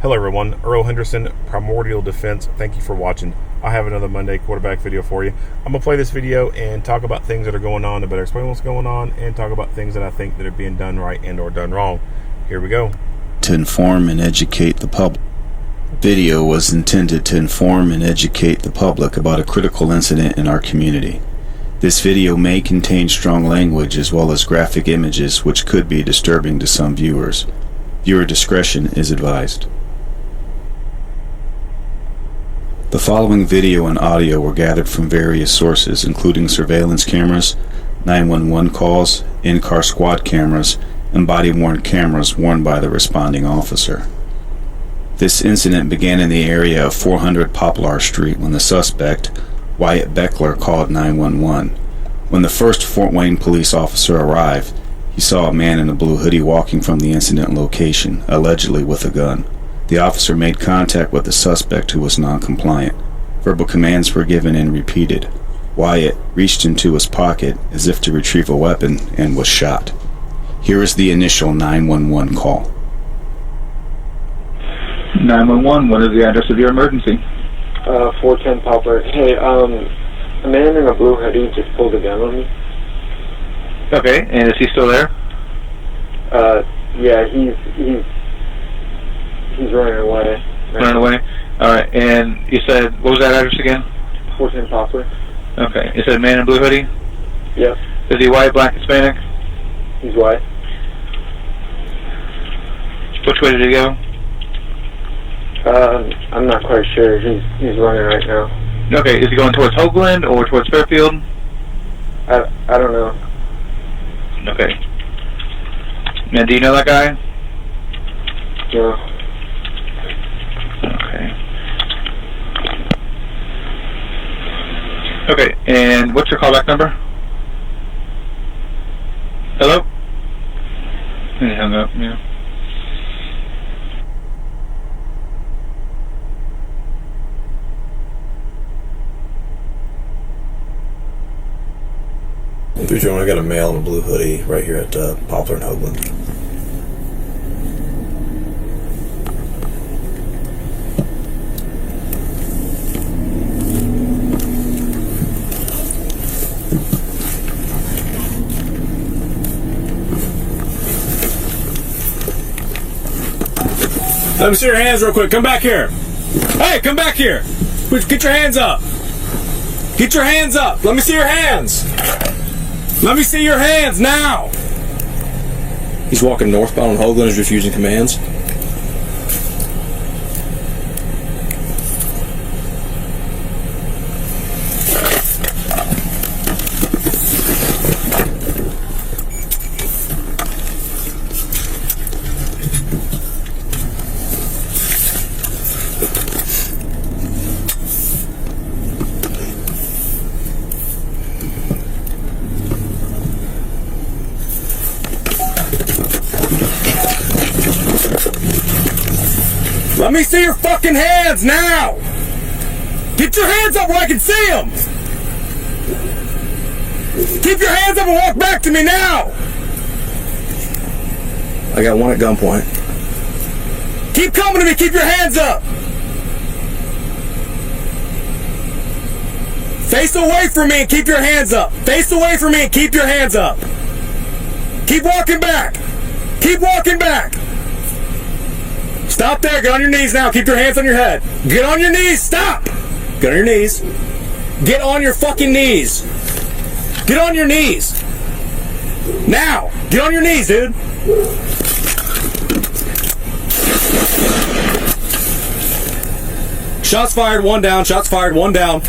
Hello everyone, Earl Henderson, Primordial Defense. Thank you for watching. I have another Monday quarterback video for you. I'm going to play this video and talk about things that are going on, to better explain what's going on, and talk about things that I think that are being done right and or done wrong. Here we go. To inform and educate the public. Video was intended to inform and educate the public about a critical incident in our community. This video may contain strong language as well as graphic images which could be disturbing to some viewers. Viewer discretion is advised. The following video and audio were gathered from various sources, including surveillance cameras, 911 calls, in-car squad cameras, and body-worn cameras worn by the responding officer. This incident began in the area of 400 Poplar Street when the suspect, Wyatt Beckler, called 911. When the first Fort Wayne police officer arrived, he saw a man in a blue hoodie walking from the incident location, allegedly with a gun. The officer made contact with the suspect, who was non-compliant. Verbal commands were given and repeated. Wyatt reached into his pocket as if to retrieve a weapon and was shot. Here is the initial 911 call. 911, what is the address of your emergency? 410 Poplar. Hey, a man in a blue hoodie just pulled a gun on me. Okay, and is he still there? Yeah, he's running away. Running away? Alright, and you said, what was that address again? 410 Poplar. Okay, you said man in blue hoodie? Yep. Is he white, black, Hispanic? He's white. Which way did he go? I'm not quite sure. He's running right now. Okay, is he going towards Hoagland or towards Fairfield? I don't know. Okay. And do you know that guy? No. Okay. Okay, and what's your callback number? Hello? He hung up, yeah. I got a male in a blue hoodie right here at Poplar and Hoagland. Let me see your hands real quick. Come back here. Hey, come back here. Get your hands up. Get your hands up. Let me see your hands. Let me see your hands now. He's walking northbound on Hoagland, is refusing commands. Let me see your fucking hands now! Get your hands up where I can see them! Keep your hands up and walk back to me now! I got one at gunpoint. Keep coming to me, keep your hands up! Face away from me and keep your hands up! Face away from me and keep your hands up! Keep walking back! Keep walking back! Stop there. Get on your knees now. Keep your hands on your head. Get on your knees. Stop. Get on your knees. Get on your fucking knees. Get on your knees. Now. Get on your knees, dude. Shots fired. One down. Shots fired. One down.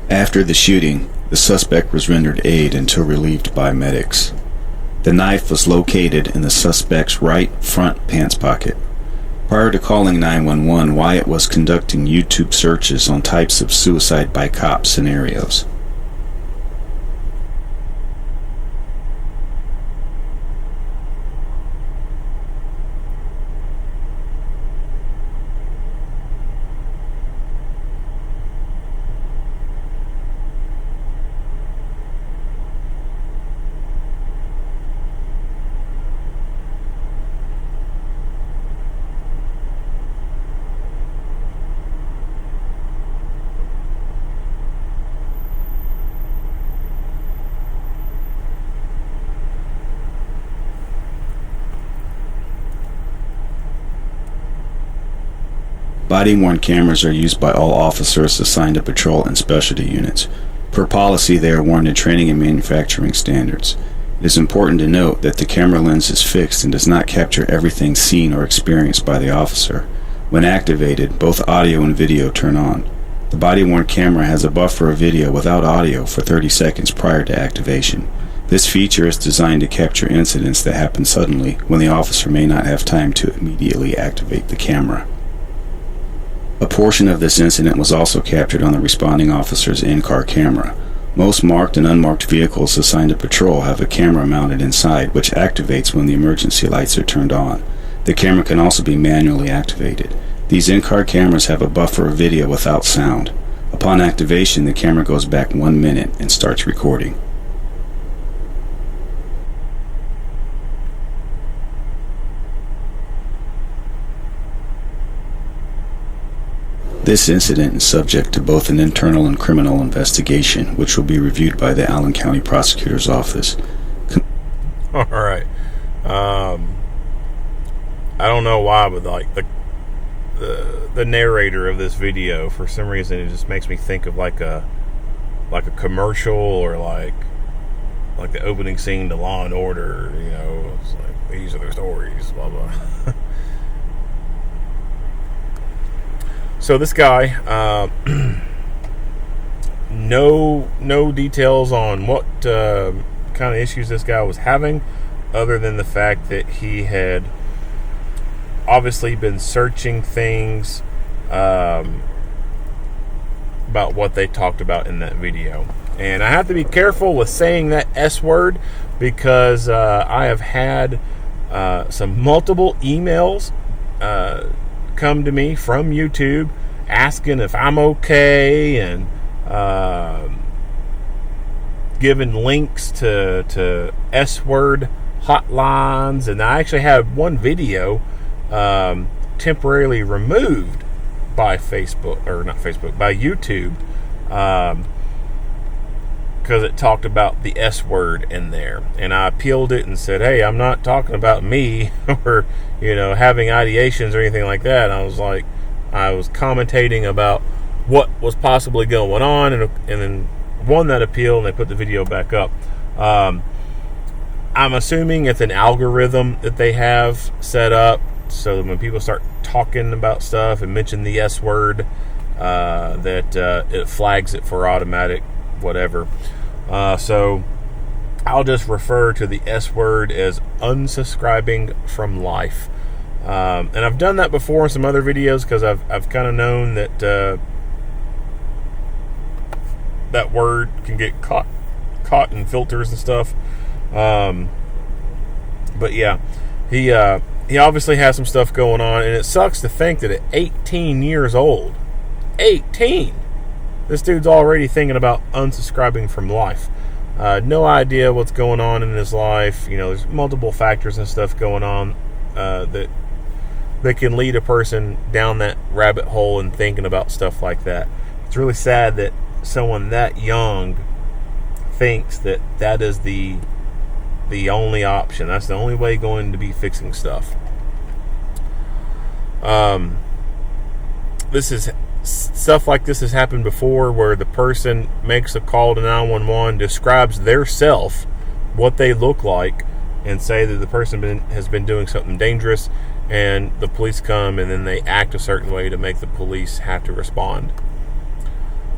After the shooting, the suspect was rendered aid until relieved by medics. The knife was located in the suspect's right front pants pocket. Prior to calling 911, Wyatt was conducting YouTube searches on types of suicide by cop scenarios. Body-worn cameras are used by all officers assigned to patrol and specialty units. Per policy, they are worn to training and manufacturing standards. It is important to note that the camera lens is fixed and does not capture everything seen or experienced by the officer. When activated, both audio and video turn on. The body-worn camera has a buffer of video without audio for 30 seconds prior to activation. This feature is designed to capture incidents that happen suddenly when the officer may not have time to immediately activate the camera. A portion of this incident was also captured on the responding officer's in-car camera. Most marked and unmarked vehicles assigned to patrol have a camera mounted inside, which activates when the emergency lights are turned on. The camera can also be manually activated. These in-car cameras have a buffer of video without sound. Upon activation, the camera goes back 1 minute and starts recording. This incident is subject to both an internal and criminal investigation, which will be reviewed by the Allen County Prosecutor's Office. All right. I don't know why, but like the narrator of this video, for some reason, it just makes me think of like a commercial, or like the opening scene to Law and Order. You know, it's like, these are their stories, blah blah. So this guy, no details on what kind of issues this guy was having, other than the fact that he had obviously been searching things about what they talked about in that video. And I have to be careful with saying that S word, because I have had some multiple emails come to me from YouTube asking if I'm okay, and giving links to S-word hotlines. And I actually had one video temporarily removed by Facebook, or not Facebook, by YouTube, because it talked about the S word in there, and I appealed it and said, hey, I'm not talking about me or having ideations or anything like that. I was commentating about what was possibly going on, and then won that appeal, and they put the video back up. I'm assuming it's an algorithm that they have set up so that when people start talking about stuff and mention the S word, that it flags it for automatic whatever. So I'll just refer to the S word as unsubscribing from life. And I've done that before in some other videos, because I've kind of known that that word can get caught in filters and stuff. But yeah, he obviously has some stuff going on, and it sucks to think that at 18 years old, 18, this dude's already thinking about unsubscribing from life. No idea what's going on in his life. There's multiple factors and stuff going on that can lead a person down that rabbit hole and thinking about stuff like that. It's really sad that someone that young thinks that that is the only option. That's the only way going to be fixing stuff. Stuff like this has happened before, where the person makes a call to 911, describes their self, what they look like, and say that the person has been doing something dangerous, and the police come, and then they act a certain way to make the police have to respond.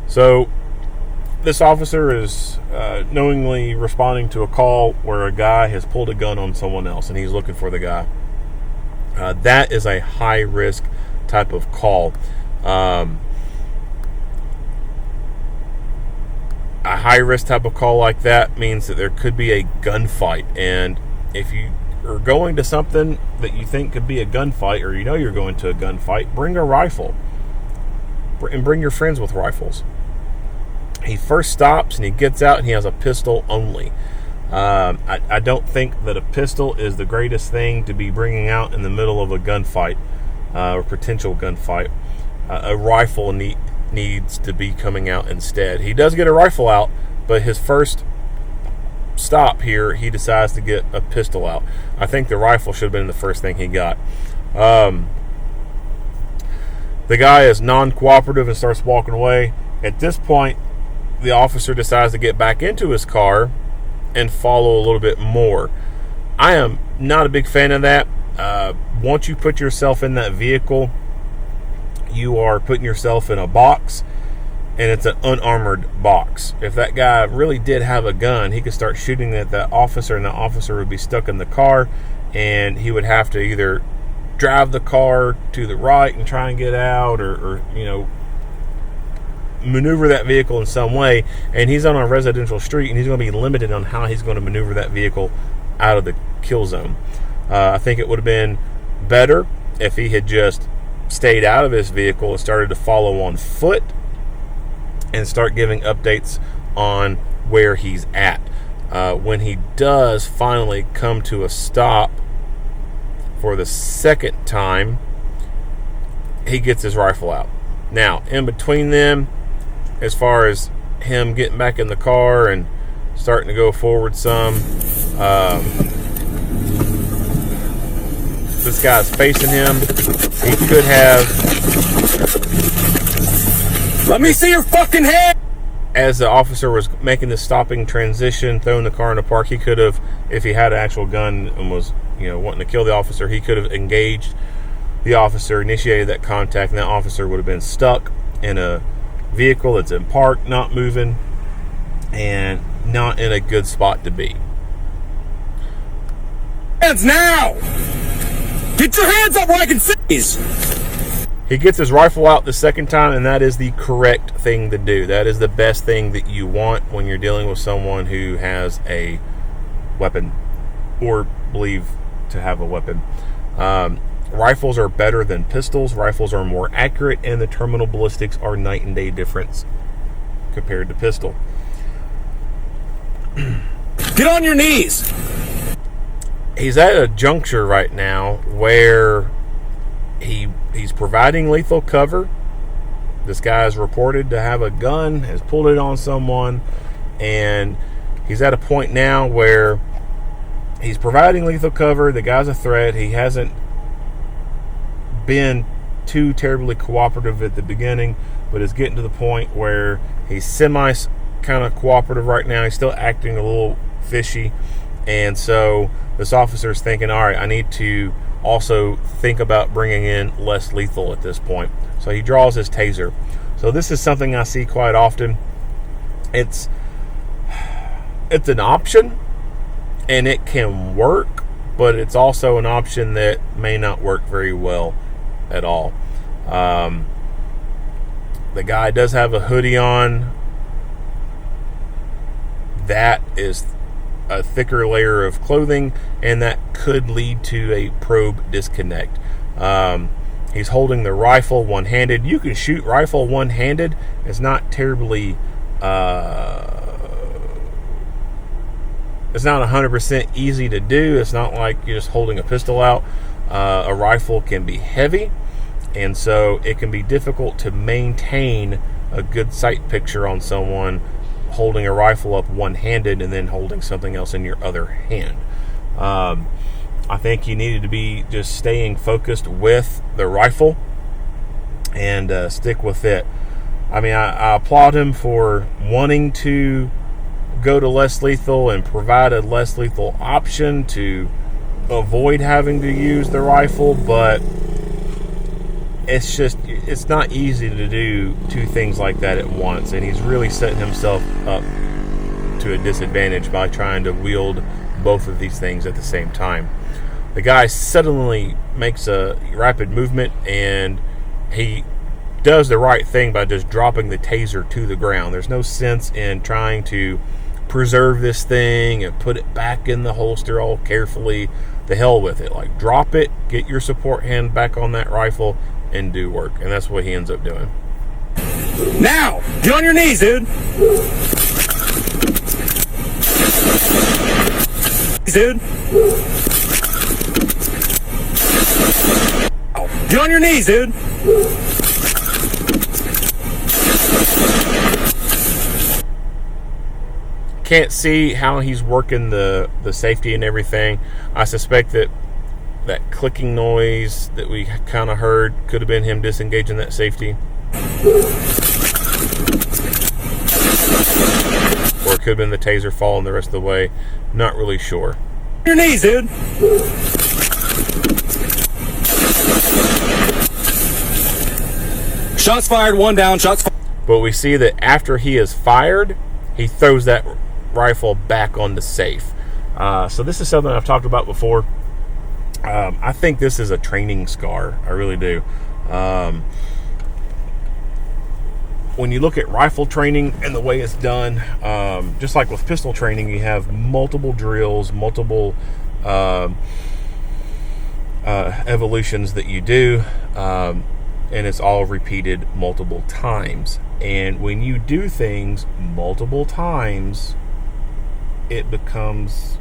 So this officer is knowingly responding to a call where a guy has pulled a gun on someone else and he's looking for the guy. That is a high-risk type of call. A high-risk type of call like that means that there could be a gunfight. And if you are going to something that you think could be a gunfight, or you know you're going to a gunfight, bring a rifle. And bring your friends with rifles. He first stops and he gets out and he has a pistol only. I don't think that a pistol is the greatest thing to be bringing out in the middle of a gunfight or potential gunfight. A rifle needs to be coming out instead. He does get a rifle out, but his first stop here, he decides to get a pistol out. I think the rifle should have been the first thing he got. The guy is non-cooperative and starts walking away. At this point, the officer decides to get back into his car and follow a little bit more. I am not a big fan of that. Once you put yourself in that vehicle, you are putting yourself in a box, and it's an unarmored box. If that guy really did have a gun, he could start shooting at that officer, and the officer would be stuck in the car, and he would have to either drive the car to the right and try and get out, or maneuver that vehicle in some way. And he's on a residential street, and he's going to be limited on how he's going to maneuver that vehicle out of the kill zone. I think it would have been better if he had just stayed out of his vehicle and started to follow on foot and start giving updates on where he's at. When he does finally come to a stop for the second time, he gets his rifle out. Now, in between them, as far as him getting back in the car and starting to go forward some, this guy's facing him. He could have... Let me see your fucking head! As the officer was making the stopping transition, throwing the car in the park, he could have, if he had an actual gun and was, wanting to kill the officer, he could have engaged the officer, initiated that contact, and that officer would have been stuck in a vehicle that's in park, not moving, and not in a good spot to be. Hands now! Get your hands up where I can see these! He gets his rifle out the second time, and that is the correct thing to do. That is the best thing that you want when you're dealing with someone who has a weapon or believe to have a weapon. Rifles are better than pistols. Rifles are more accurate, and the terminal ballistics are night and day difference compared to pistol. Get on your knees! He's at a juncture right now where he's providing lethal cover. This guy is reported to have a gun, has pulled it on someone, and he's at a point now where he's providing lethal cover. The guy's a threat. He hasn't been too terribly cooperative at the beginning, but is getting to the point where he's semi kind of cooperative right now. He's still acting a little fishy, and so this officer is thinking, all right, I need to also think about bringing in less lethal at this point. So he draws his taser. So this is something I see quite often. It's an option, and it can work, but it's also an option that may not work very well at all. The guy does have a hoodie on. That is a thicker layer of clothing, and that could lead to a probe disconnect. He's holding the rifle one-handed. You can shoot rifle one-handed. It's not terribly it's not 100% easy to do. It's not like you're just holding a pistol out. A rifle can be heavy, and so it can be difficult to maintain a good sight picture on someone holding a rifle up one-handed and then holding something else in your other hand. I think you needed to be just staying focused with the rifle and stick with it. I mean, I applaud him for wanting to go to less lethal and provide a less lethal option to avoid having to use the rifle, but it's not easy to do two things like that at once, and he's really setting himself up to a disadvantage by trying to wield both of these things at the same time. The guy suddenly makes a rapid movement, and he does the right thing by just dropping the taser to the ground. There's no sense in trying to preserve this thing and put it back in the holster all carefully. The hell with it. Like, drop it, get your support hand back on that rifle, and do work. And that's what he ends up doing. Now, get on your knees, dude. Dude. Get on your knees, dude. Can't see how he's working the safety and everything. I suspect that clicking noise that we kind of heard could have been him disengaging that safety. Or it could have been the taser falling the rest of the way. Not really sure. Your knees, dude. Shots fired, one down, shots fired. But we see that after he is fired, he throws that rifle back on the safe. So this is something I've talked about before. I think this is a training scar. I really do. When you look at rifle training and the way it's done, just like with pistol training, you have multiple drills, multiple evolutions that you do, and it's all repeated multiple times. And when you do things multiple times, it becomes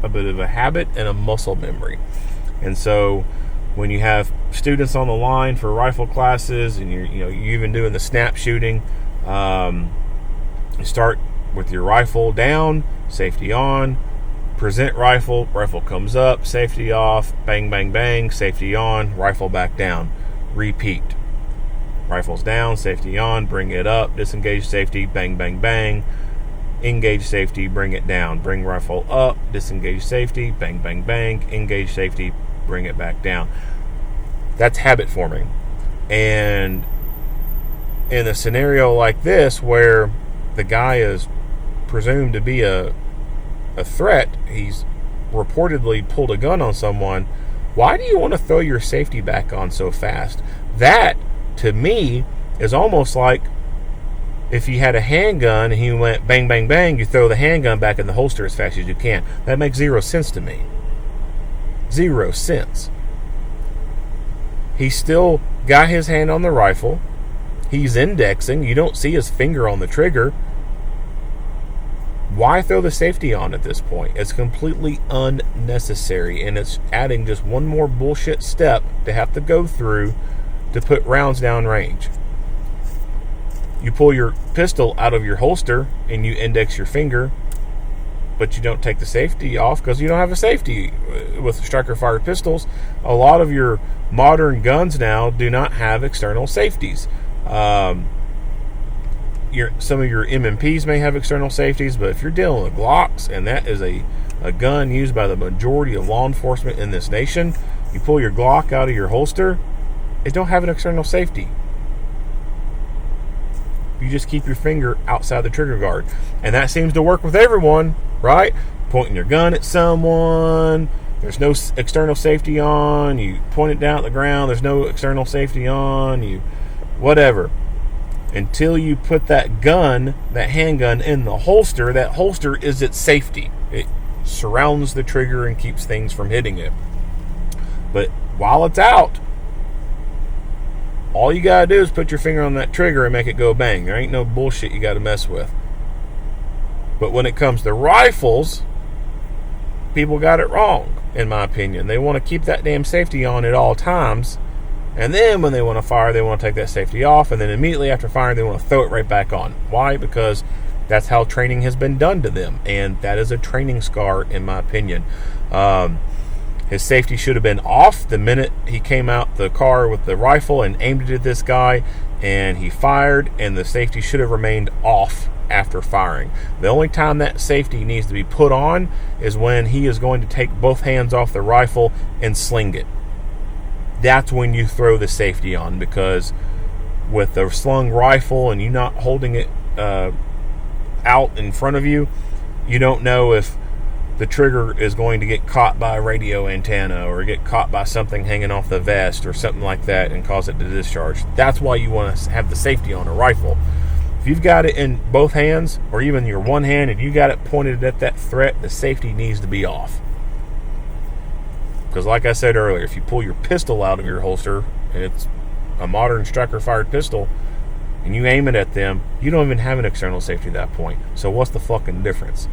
a bit of a habit and a muscle memory. And so when you have students on the line for rifle classes, and you're even doing the snap shooting, you start with your rifle down, safety on, present rifle comes up, safety off, bang, bang, bang, safety on, rifle back down, repeat. Rifles down, safety on, bring it up, disengage safety, bang, bang, bang, engage safety, bring it down, bring rifle up, disengage safety, bang, bang, bang, engage safety, bring it back down. That's habit forming. And in a scenario like this, where the guy is presumed to be a threat, he's reportedly pulled a gun on someone, why do you want to throw your safety back on so fast? That, to me, is almost like if you had a handgun and he went bang, bang, bang, you throw the handgun back in the holster as fast as you can. That makes zero sense to me. 0 cents. He's still got his hand on the rifle. He's indexing. You don't see his finger on the trigger. Why throw the safety on at this point? It's completely unnecessary, and it's adding just one more bullshit step to have to go through to put rounds down range. You pull your pistol out of your holster and you index your finger, but you don't take the safety off because you don't have a safety with striker fired pistols. A lot of your modern guns now do not have external safeties. Some of your MMPs may have external safeties, but if you're dealing with Glocks, and that is a gun used by the majority of law enforcement in this nation, you pull your Glock out of your holster, it don't have an external safety. You just keep your finger outside the trigger guard. And that seems to work with everyone, right? Pointing your gun at someone, there's no external safety on, you point it down at the ground, there's no external safety on, you whatever. Until you put that gun, that handgun, in the holster, that holster is its safety. It surrounds the trigger and keeps things from hitting it. But while it's out, all you gotta do is put your finger on that trigger and make it go bang. There ain't no bullshit you gotta mess with. But when it comes to rifles, people got it wrong, in my opinion. They want to keep that damn safety on at all times, and then when they want to fire, they want to take that safety off, and then immediately after firing, they want to throw it right back on. Why? Because that's how training has been done to them, and that is a training scar, in my opinion. His safety should have been off the minute he came out the car with the rifle and aimed it at this guy, and he fired, and the safety should have remained off after firing. The only time that safety needs to be put on is when he is going to take both hands off the rifle and sling it. that's when you throw the safety on, because with the slung rifle and you not holding it out in front of you, you don't know if the trigger is going to get caught by a radio antenna or get caught by something hanging off the vest or something like that and cause it to discharge. That's why you want to have the safety on a rifle. If you've got it in both hands or even your one hand and you got it pointed at that threat, the safety needs to be off. Because like I said earlier, if you pull your pistol out of your holster and it's a modern striker-fired pistol and you aim it at them, you don't even have an external safety at that point. So what's the fucking difference?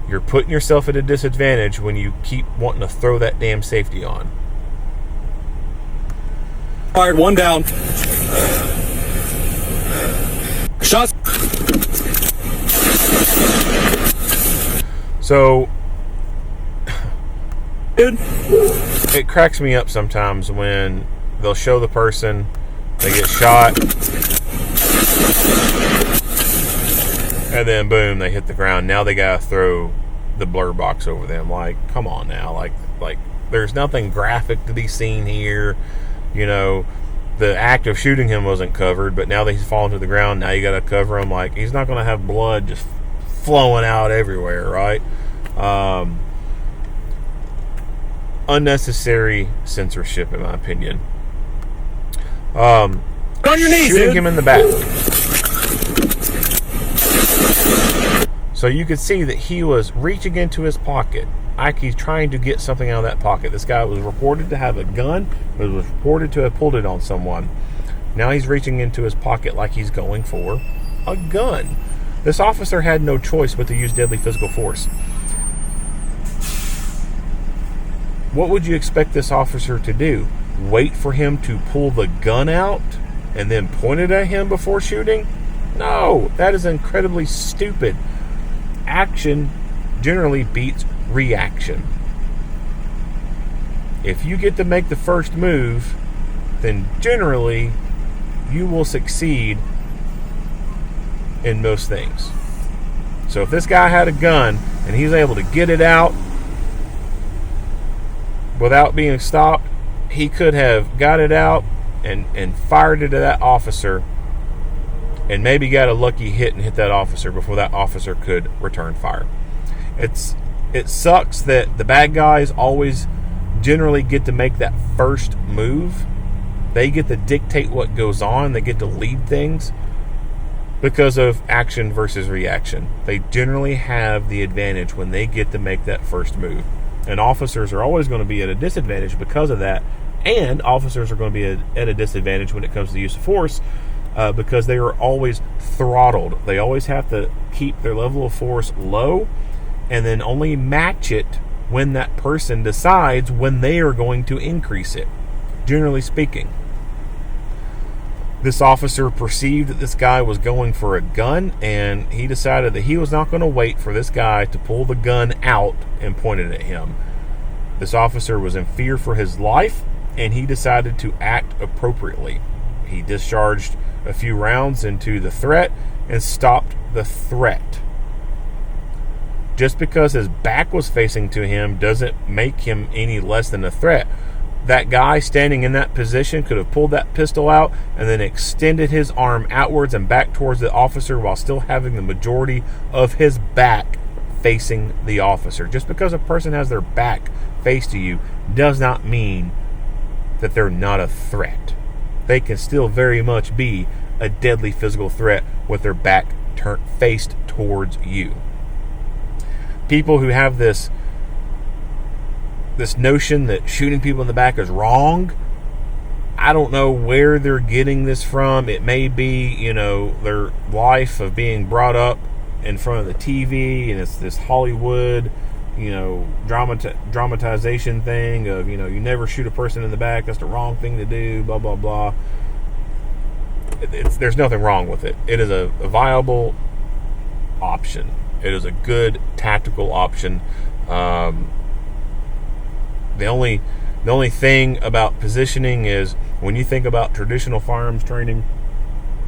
You're putting yourself at a disadvantage when you keep wanting to throw that damn safety on. Fired, one down. Shots. So, Dude. it cracks me up sometimes when they'll show the person, they get shot, and then boom, they hit the ground. Now they gotta throw the blur box over them. Like, come on now. Like there's nothing graphic to be seen here. You know, the act of shooting him wasn't covered, but now that he's fallen to the ground, now you gotta cover him. Like, he's not gonna have blood just flowing out everywhere, right? Unnecessary censorship, in my opinion. On your knees, Shooting dude. him in the back. So you could see that he was reaching into his pocket, like he's trying to get something out of that pocket. This guy was reported to have a gun, but was reported to have pulled it on someone. Now he's reaching into his pocket like he's going for a gun. This officer had no choice but to use deadly physical force. What would you expect this officer to do? Wait for him to pull the gun out and then point it at him before shooting? No, that is incredibly stupid. Action generally beats reaction. If you get to make the first move, then generally you will succeed in most things. So if this guy had a gun and he's able to get it out without being stopped, he could have got it out and fired it at that officer and maybe got a lucky hit and hit that officer before that officer could return fire. It sucks that the bad guys always generally get to make that first move. They get to dictate what goes on. They get to lead things because of action versus reaction. They generally have the advantage when they get to make that first move. And officers are always going to be at a disadvantage because of that. And officers are going to be at a disadvantage when it comes to the use of force because they are always throttled. They always have to keep their level of force low and then only match it when that person decides when they are going to increase it, generally speaking. This officer perceived that this guy was going for a gun, and he decided that he was not going to wait for this guy to pull the gun out and point it at him. This officer was in fear for his life, and he decided to act appropriately. He discharged a few rounds into the threat and stopped the threat. Just because his back was facing to him doesn't make him any less than a threat. That guy standing in that position could have pulled that pistol out and then extended his arm outwards and back towards the officer while still having the majority of his back facing the officer. Just because a person has their back faced to you does not mean that they're not a threat. They can still very much be a deadly physical threat with their back faced towards you. People who have this notion that shooting people in the back is wrong, I don't know where they're getting this from. It may be, their life of being brought up in front of the TV, and it's this Hollywood, dramatization thing of, you never shoot a person in the back, that's the wrong thing to do, blah, blah, blah. There's nothing wrong with it. It is a viable option. It is a good tactical option. The only thing about positioning is when you think about traditional firearms training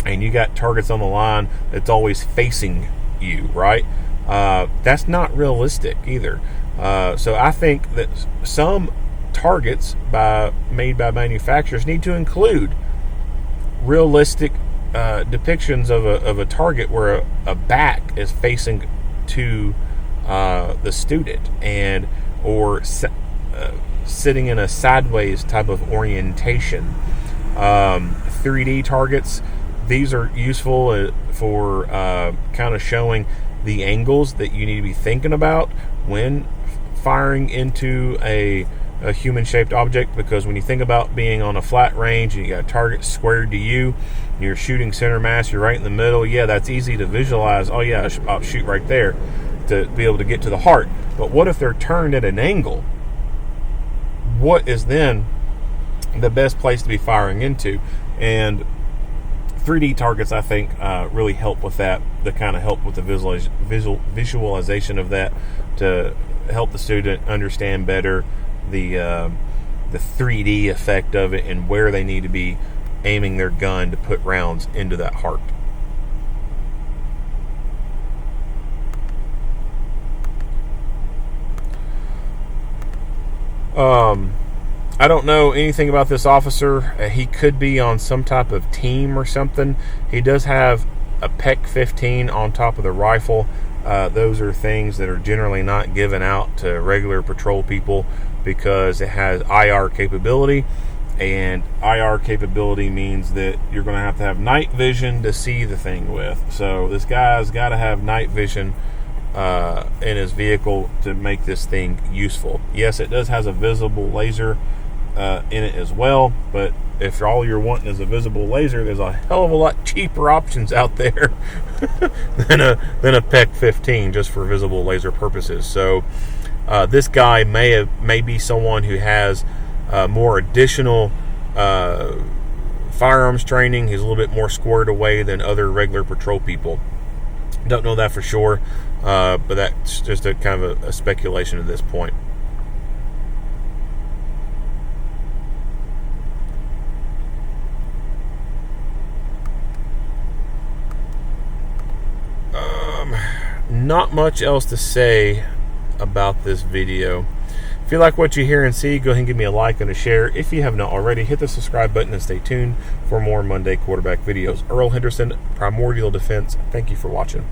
and you got targets on the line, it's always facing you, right? That's not realistic either. So I think that some targets made by manufacturers need to include realistic depictions of a target where a back is facing to the student, and or sitting in a sideways type of orientation. 3D targets, these are useful for kind of showing the angles that you need to be thinking about when firing into a human-shaped object, because when you think about being on a flat range and you got a target squared to you, you're shooting center mass, you're right in the middle, yeah, that's easy to visualize. Oh yeah, I'll shoot right there to be able to get to the heart. But what if they're turned at an angle? What is then the best place to be firing into? And 3D targets, I think, really help with that. They kind of help with the visualization of that, to help the student understand better the 3D effect of it and where they need to be aiming their gun to put rounds into that heart. I don't know anything about this officer. He could be on some type of team or something. He does have a PEC 15 on top of the rifle. Those are things that are generally not given out to regular patrol people because it has IR capability. And IR capability means that you're going to have night vision to see the thing with. So this guy's got to have night vision in his vehicle to make this thing useful. Yes, it does has a visible laser in it as well, but if all you're wanting is a visible laser, there's a hell of a lot cheaper options out there than a PEC 15 just for visible laser purposes. So this guy may be someone who has more additional firearms training. He's a little bit more squared away than other regular patrol people. Don't know that for sure, but that's just a kind of a speculation at this point. Not much else to say about this video. If you like what you hear and see, go ahead and give me a like and a share. If you have not already, hit the subscribe button and stay tuned for more Monday quarterback videos. Earl Henderson, Primordial Defense. Thank you for watching.